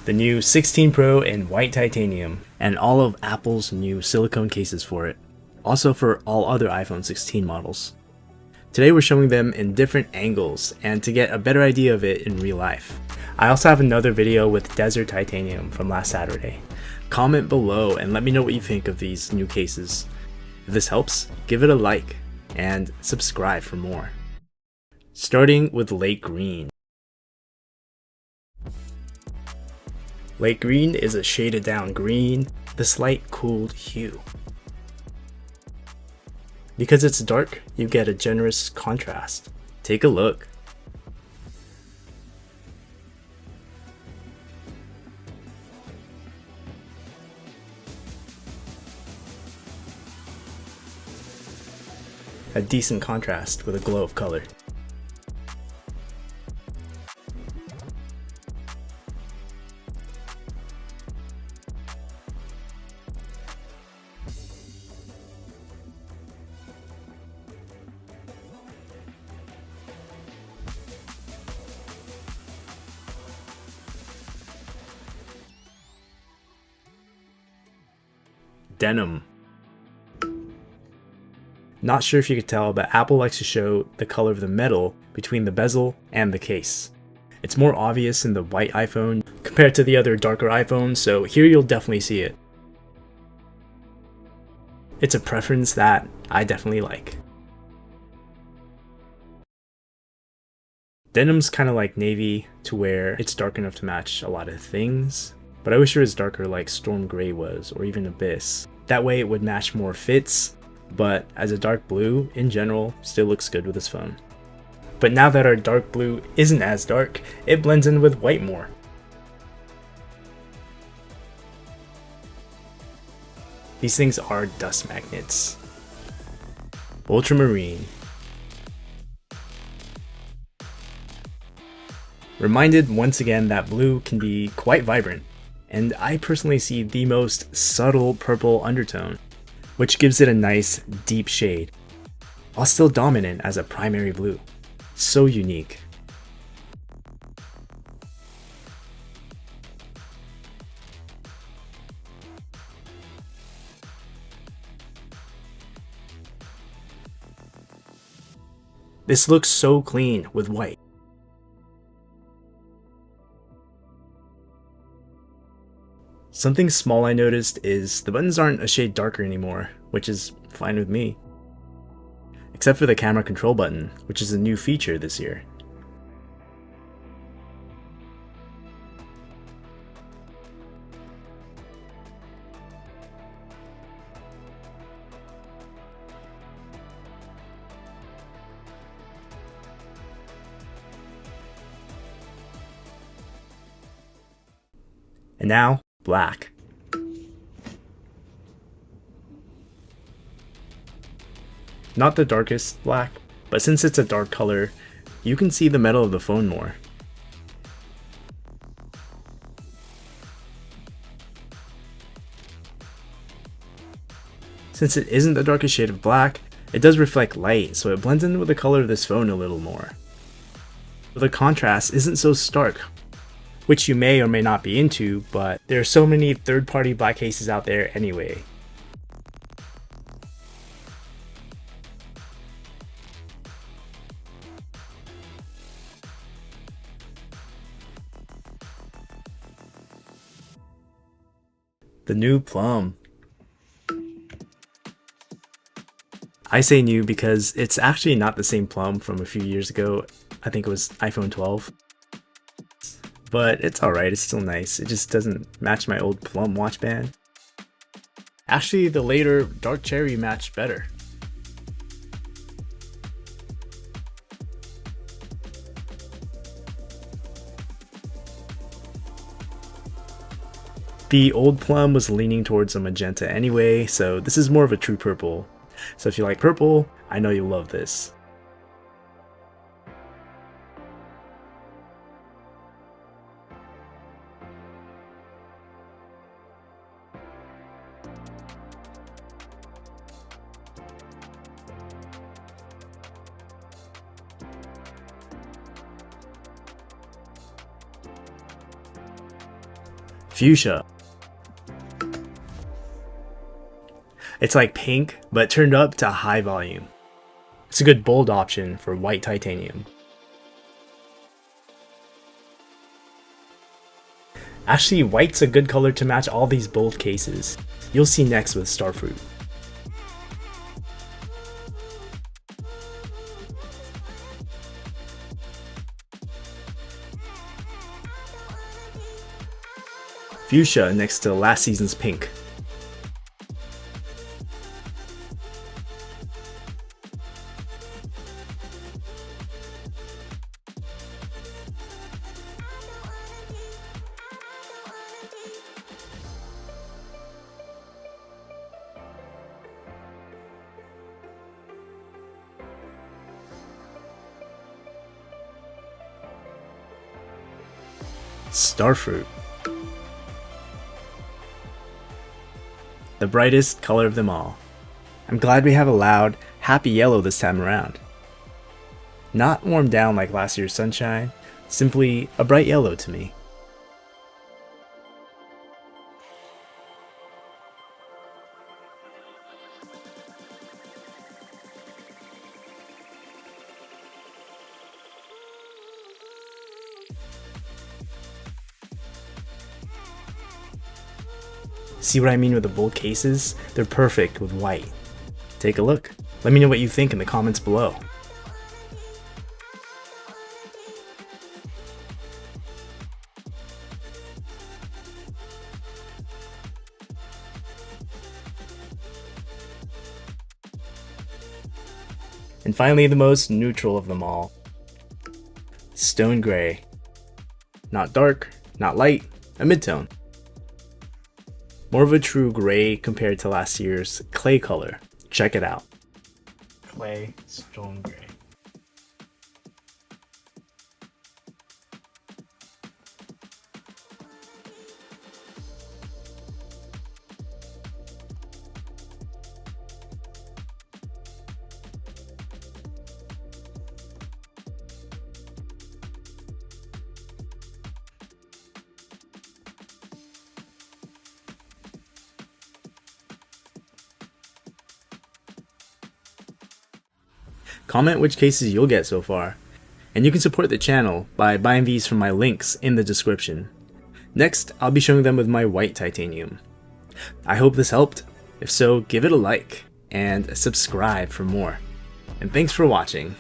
the new 16 Pro in white titanium, and all of Apple's new silicone cases for it. Also for all other iPhone 16 models. Today we're showing them in different angles and to get a better idea of it in real life. I also have another video with desert titanium from last Saturday. Comment below and let me know what you think of these new cases. If this helps, give it a like and subscribe for more. Starting with Lake Green. Lake Green is a shaded down green with a slight cooled hue. Because it's dark, you get a generous contrast. Take a look. A decent contrast with a glow of color. Denim. Not sure if you could tell, but Apple likes to show the color of the metal between the bezel and the case. It's more obvious in the white iPhone compared to the other darker iPhones, so here you'll definitely see it. It's a preference that I definitely like. Denim's kind of like navy to where it's dark enough to match a lot of things, but I wish it was darker like Storm Gray was, or even Abyss. That way it would match more fits, but as a dark blue, in general, still looks good with this phone. But now that our dark blue isn't as dark, it blends in with white more. These things are dust magnets. Ultramarine. Reminded once again that blue can be quite vibrant, and I personally see the most subtle purple undertone, which gives it a nice deep shade, while still dominant as a primary blue. So unique. This looks so clean with white. Something small I noticed is the buttons aren't a shade darker anymore, which is fine with me. Except for the camera control button, which is a new feature this year. And now, black. Not the darkest black, but since it's a dark color, you can see the metal of the phone more. Since it isn't the darkest shade of black, it does reflect light, so it blends in with the color of this phone a little more. The contrast isn't so stark, which you may or may not be into, but there are so many third-party black cases out there anyway. The new Plum. I say new because it's actually not the same Plum from a few years ago. I think it was iPhone 12. But it's alright, it's still nice. It just doesn't match my old Plum watch band. Actually, the later dark cherry matched better. The old Plum was leaning towards a magenta anyway, so this is more of a true purple. So if you like purple, I know you'll love this. Fuschsia. It's like pink, but turned up to high volume. It's a good bold option for white titanium. Actually, white's a good color to match all these bold cases. You'll see next with Starfruit. Fuschsia next to last season's pink. Starfruit. The brightest color of them all. I'm glad we have a loud, happy yellow this time around. Not warmed down like last year's sunshine, simply a bright yellow to me. See what I mean with the bold cases? They're perfect with white. Take a look. Let me know what you think in the comments below. And finally, the most neutral of them all. Stone gray. Not dark, not light, a midtone. More of a true gray compared to last year's clay color. Check it out. Clay stone gray. Comment which cases you'll get so far, and you can support the channel by buying these from my links in the description. Next, I'll be showing them with my white titanium. I hope this helped. If so, give it a like and subscribe for more. And thanks for watching.